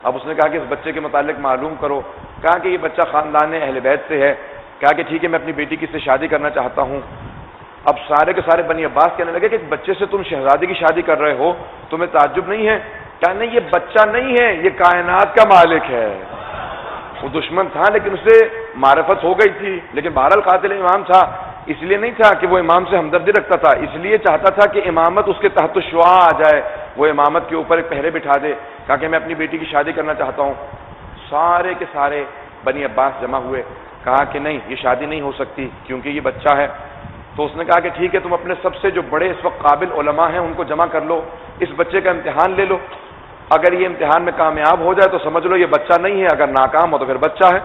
اب اس نے کہا کہ اس بچے کے متعلق معلوم کرو. کہا کہ یہ بچہ خاندان اہل بیت سے ہے. کہا کہ ٹھیک ہے، میں اپنی بیٹی کی سے شادی کرنا چاہتا ہوں. اب سارے کے سارے بنی عباس کہنے لگے کہ ایک بچے سے تم شہزادی کی شادی کر رہے ہو، تمہیں تعجب نہیں ہے؟ کہا نہیں، یہ بچہ نہیں ہے، یہ کائنات کا مالک ہے. وہ دشمن تھا لیکن اسے معرفت ہو گئی تھی، لیکن بہرحال قاتل امام تھا. اس لیے نہیں تھا کہ وہ امام سے ہمدردی رکھتا تھا، اس لیے چاہتا تھا کہ امامت اس کے تحت الشعاع آ جائے، وہ امامت کے اوپر ایک پہرے بٹھا دے. کہا کہ میں اپنی بیٹی کی شادی کرنا چاہتا ہوں. سارے کے سارے بنی عباس جمع ہوئے. کہا کہ نہیں، یہ شادی نہیں ہو سکتی کیونکہ یہ بچہ ہے. تو اس نے کہا کہ ٹھیک ہے، تم اپنے سب سے جو بڑے اس وقت قابل علماء ہیں ان کو جمع کر لو، اس بچے کا امتحان لے لو. اگر یہ امتحان میں کامیاب ہو جائے تو سمجھ لو یہ بچہ نہیں ہے، اگر ناکام ہو تو پھر بچہ ہے.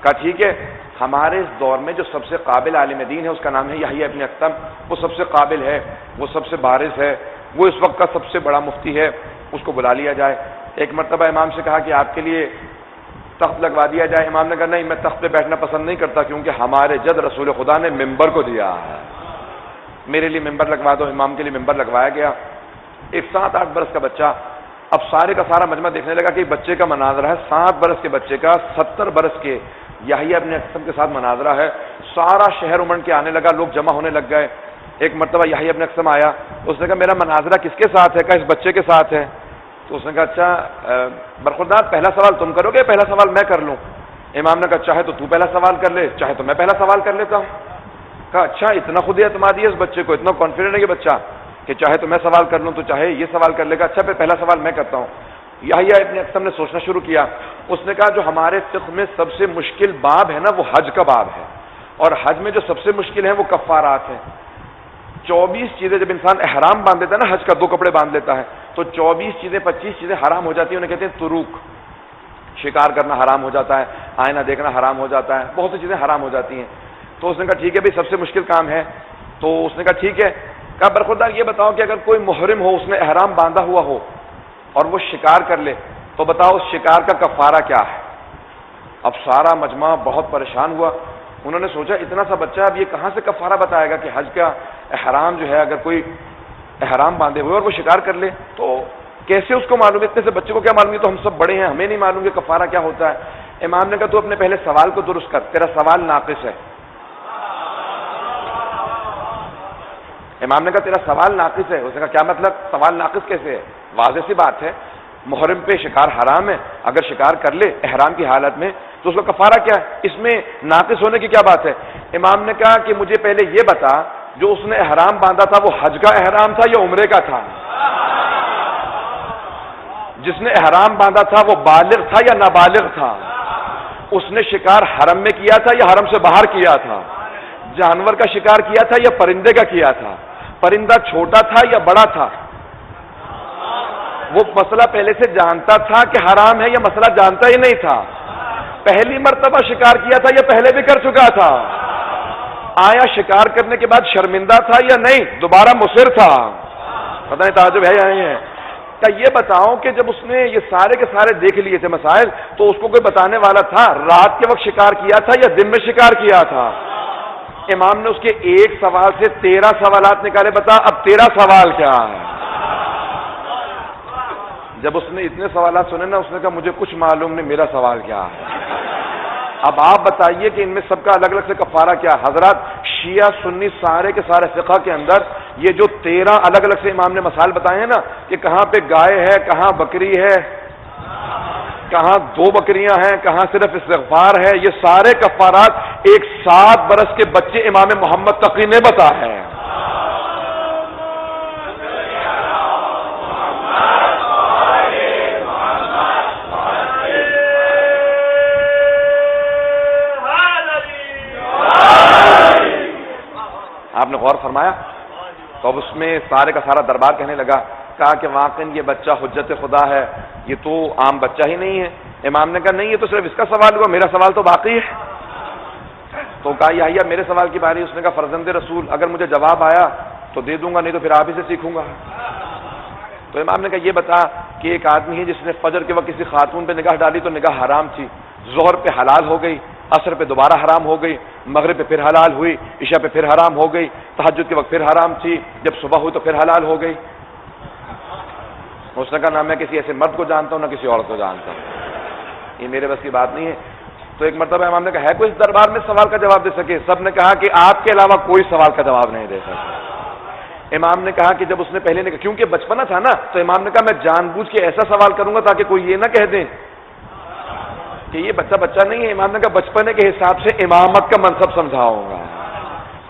کہا ٹھیک ہے. ہمارے اس دور میں جو سب سے قابل عالم دین ہے اس کا نام ہے یحییٰ ابن اکثم. وہ سب سے قابل ہے، وہ سب سے بارز ہے، وہ اس وقت کا سب سے بڑا مفتی ہے، اس کو بلا لیا جائے. ایک مرتبہ امام سے کہا کہ آپ کے لیے تخت لگوا دیا جائے. امام نے کہا نہیں، میں تخت پہ بیٹھنا پسند نہیں کرتا کیونکہ ہمارے جد رسول خدا نے ممبر کو دیا ہے، میرے لیے ممبر لگوا دو. امام کے لیے ممبر لگوایا گیا. ایک 7-8 برس کا بچہ. اب سارے کا سارا مجمع دیکھنے لگا کہ بچے کا مناظرہ ہے. 7 برس کے بچے کا 70 برس کے یحییٰ ابن اکثم کے ساتھ مناظرہ ہے. سارا شہر امڑ کے آنے لگا، لوگ جمع ہونے لگ گئے. ایک مرتبہ یحییٰ ابن اکثم آیا. اس نے کہا میرا مناظرہ کس کے ساتھ ہے؟ کہا اس بچے کے ساتھ ہے. تو اس نے کہا اچھا برخوردار، پہلا سوال تم کرو گے، پہلا سوال میں کر لوں؟ امام نے کہا چاہے تو پہلا سوال کر لے، چاہے تو میں پہلا سوال کر لیتا ہوں. کہا اچھا، اتنا خود اعتمادی ہے اس بچے کو، اتنا کانفیڈنٹ ہے یہ بچہ کہ چاہے تو میں سوال کر لوں تو چاہے یہ سوال کر لے گا. اچھا پھر پہلا سوال میں کرتا ہوں. یحییٰ ابن اکثم نے سوچنا شروع کیا. اس نے کہا جو ہمارے فقہ میں سب سے مشکل باب ہے نا وہ حج کا باب ہے، اور حج میں جو سب سے مشکل ہیں وہ کفارات ہیں. 24 چیزیں جب انسان احرام باندھ لیتا ہے نا، حج کا 2 کپڑے باندھ لیتا ہے، تو 24 چیزیں 25 چیزیں حرام ہو جاتی ہیں. انہیں کہتے ہیں تروک. شکار کرنا حرام ہو جاتا ہے، آئینہ دیکھنا حرام ہو جاتا ہے، بہت سی چیزیں حرام ہو جاتی ہیں. تو اس نے کہا ٹھیک ہے بھائی، سب سے مشکل کام ہے. تو اس نے کہا ٹھیک ہے. کہا برخوردار یہ بتاؤ کہ اگر کوئی محرم ہو، اس نے احرام باندھا ہوا ہو اور وہ شکار کر لے تو بتاؤ اس شکار کا کفارہ کیا ہے؟ اب سارا مجمع بہت پریشان ہوا. انہوں نے سوچا اتنا سا بچہ اب یہ کہاں سے کفارہ بتائے گا کہ حج کا احرام جو ہے، اگر کوئی احرام باندھے ہوئے اور وہ شکار کر لے تو کیسے اس کو معلوم ہے؟ اتنے سے بچے کو کیا معلوم ہے؟ تو ہم سب بڑے ہیں، ہمیں نہیں معلوم کہ کفارہ کیا ہوتا ہے. امام نے کہا تو اپنے پہلے سوال کو درست کر، تیرا سوال ناقص ہے. امام نے کہا تیرا سوال ناقص ہے. اس نے کہا کیا مطلب؟ سوال ناقص کیسے ہے؟ واضح سی بات ہے، محرم پہ شکار حرام ہے، اگر شکار کر لے احرام کی حالت میں تو اس کا کفارہ کیا ہے؟ اس میں ناقص ہونے کی کیا بات ہے؟ امام نے کہا کہ مجھے پہلے یہ بتا، جو اس نے احرام باندھا تھا وہ حج کا احرام تھا یا عمرے کا تھا؟ جس نے احرام باندھا تھا وہ بالغ تھا یا نابالغ تھا؟ اس نے شکار حرم میں کیا تھا یا حرم سے باہر کیا تھا؟ جانور کا شکار کیا تھا یا پرندے کا کیا تھا؟ پرندہ چھوٹا تھا یا بڑا تھا؟ وہ مسئلہ پہلے سے جانتا تھا کہ حرام ہے یا مسئلہ جانتا ہی نہیں تھا؟ پہلی مرتبہ شکار کیا تھا یا پہلے بھی کر چکا تھا؟ آیا شکار کرنے کے بعد شرمندہ تھا یا نہیں؟ دوبارہ مصر تھا؟ پتہ نہیں تعجب ہے یا نہیں ہے؟ کہ یہ بتاؤ کہ جب اس نے یہ سارے کے سارے دیکھ لیے تھے مسائل تو اس کو کوئی بتانے والا تھا رات کے وقت شکار کیا تھا یا دن میں شکار کیا تھا؟ امام نے اس کے ایک سوال سے 13 سوالات نکالے. بتا اب تیرا سوال کیا ہے؟ جب اس نے اتنے سوالات سنے نا، اس نے کہا مجھے کچھ معلوم نہیں، میرا سوال کیا ہے؟ اب آپ بتائیے کہ ان میں سب کا الگ الگ سے کفارہ کیا؟ حضرات شیعہ سنی سارے کے سارے فقہ کے اندر یہ جو 13 الگ الگ سے امام نے مسائل بتائے ہیں نا، کہ کہاں پہ گائے ہے، کہاں بکری ہے، کہاں 2 بکریاں ہیں، کہاں صرف استغفار ہے، یہ سارے کفارات ایک 7 برس کے بچے امام محمد تقی نے بتایا ہے. آپ نے غور فرمایا؟ تو اب اس میں سارے کا سارا دربار کہنے لگا. کہا کہ واقعی یہ بچہ حجت خدا ہے، یہ تو عام بچہ ہی نہیں ہے. امام نے کہا نہیں، یہ تو صرف اس کا سوال ہوا، میرا سوال تو باقی ہے. تو کہا یحییٰ میرے سوال کی باری. اس نے کہا فرزند رسول، اگر مجھے جواب آیا تو دے دوں گا، نہیں تو پھر آپ ہی سے سیکھوں گا. تو امام نے کہا یہ بتا کہ ایک آدمی ہے جس نے فجر کے وقت کسی خاتون پہ نگاہ ڈالی تو نگاہ حرام تھی، ظہر پہ حلال ہو گئی، عصر پہ دوبارہ حرام ہو گئی، مغرب پہ پھر حلال ہوئی، عشاء پہ پھر حرام ہو گئی، تہجد کے وقت پھر حرام تھی، جب صبح ہوئی تو پھر حلال ہو گئی. اس نے کہا نہ میں کسی ایسے مرد کو جانتا ہوں نہ کسی عورت کو جانتا ہوں. یہ میرے بس کی بات نہیں ہے. تو ایک مرتبہ امام نے کہا ہے کوئی اس دربار میں سوال کا جواب دے سکے؟ سب نے کہا کہ آپ کے علاوہ کوئی سوال کا جواب نہیں دے سکتا. امام نے کہا کہ جب اس نے پہلے نے کہا کیونکہ بچپنا تھا نا تو امام نے کہا میں جان بوجھ کے ایسا سوال کروں گا تاکہ کوئی یہ نہ کہہ دیں کہ یہ بچہ نہیں ہے. امام نے کہا بچپنے کے حساب سے امامت کا منصب سمجھاؤں گا.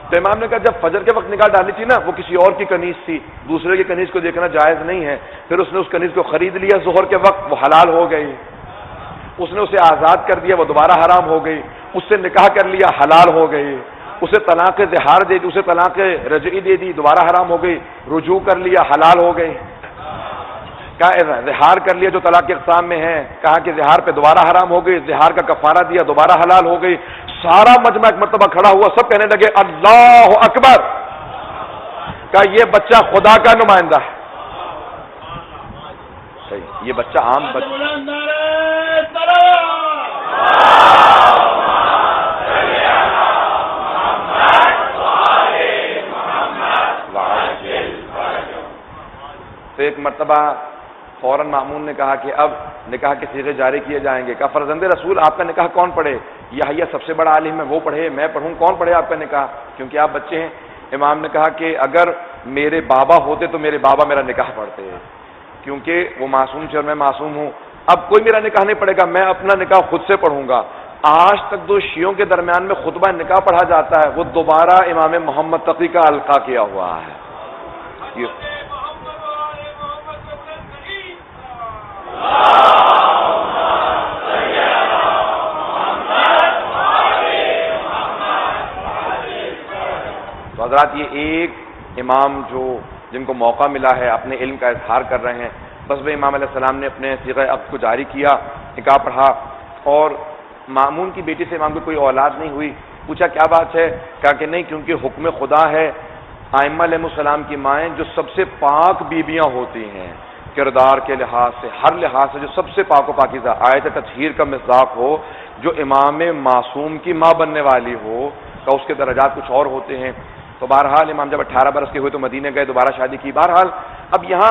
تو امام نے کہا جب فجر کے وقت نکاح ڈالنی تھی نا وہ کسی اور کی کنیز تھی, دوسرے کی کنیز کو دیکھنا جائز نہیں ہے. پھر اس نے اس کنیز کو خرید لیا ظہر کے وقت, وہ حلال ہو گئی. اس نے اسے آزاد کر دیا, وہ دوبارہ حرام ہو گئی. اس سے نکاح کر لیا, حلال ہو گئی. اسے طلاق زہار دے دی, اسے طلاق رجعی دے دی, دوبارہ حرام ہو گئی. رجوع کر لیا, حلال ہو گئی. کہا زہار کر لیا جو طلاق کے اقسام میں ہے, کہا کہ زہار پہ دوبارہ حرام ہو گئی. زہار کا کفارہ دیا, دوبارہ حلال ہو گئی. سارا مجمع ایک مرتبہ کھڑا ہوا, سب کہنے لگے اللہ اکبر. کہا یہ بچہ خدا کا نمائندہ ہے. صحیح, یہ بچہ عام تو ایک مرتبہ فوراً مامون نے کہا کہ اب نکاح کے صیغے جاری کیے جائیں گے. کہا فرزند رسول آپ کا نکاح کون پڑھے؟ یحییٰ سب سے بڑا عالم ہے, وہ پڑھے, میں پڑھوں, کون پڑھے آپ کا نکاح کیونکہ آپ بچے ہیں؟ امام نے کہا کہ اگر میرے بابا ہوتے تو میرے بابا میرا نکاح پڑھتے, کیونکہ وہ معصوم تھے اور میں معصوم ہوں. اب کوئی میرا نکاح نہیں پڑھے گا, میں اپنا نکاح خود سے پڑھوں گا. آج تک جو شیعوں کے درمیان میں خطبہ نکاح پڑھا جاتا ہے وہ دوبارہ امام محمد تقی کا القاء کیا ہوا ہے. تو حضرات یہ ایک امام جو جن کو موقع ملا ہے اپنے علم کا اظہار کر رہے ہیں, بس وہ امام علیہ السلام نے اپنے صیغہ عقد کو جاری کیا, نکاح پڑھا. اور مامون کی بیٹی سے امام کو کوئی اولاد نہیں ہوئی. پوچھا کیا بات ہے؟ کہا کہ نہیں, کیونکہ حکم خدا ہے ائمہ علیہ السلام کی مائیں جو سب سے پاک بیویاں ہوتی ہیں, کردار کے لحاظ سے, ہر لحاظ سے جو سب سے پاک و پاکیزہ, آیت تطہیر کا مصداق ہو, جو امام معصوم کی ماں بننے والی ہو, کا اس کے درجات کچھ اور ہوتے ہیں. تو بہرحال امام جب 18 برس کے ہوئے تو مدینے گئے, دوبارہ شادی کی. بہرحال اب یہاں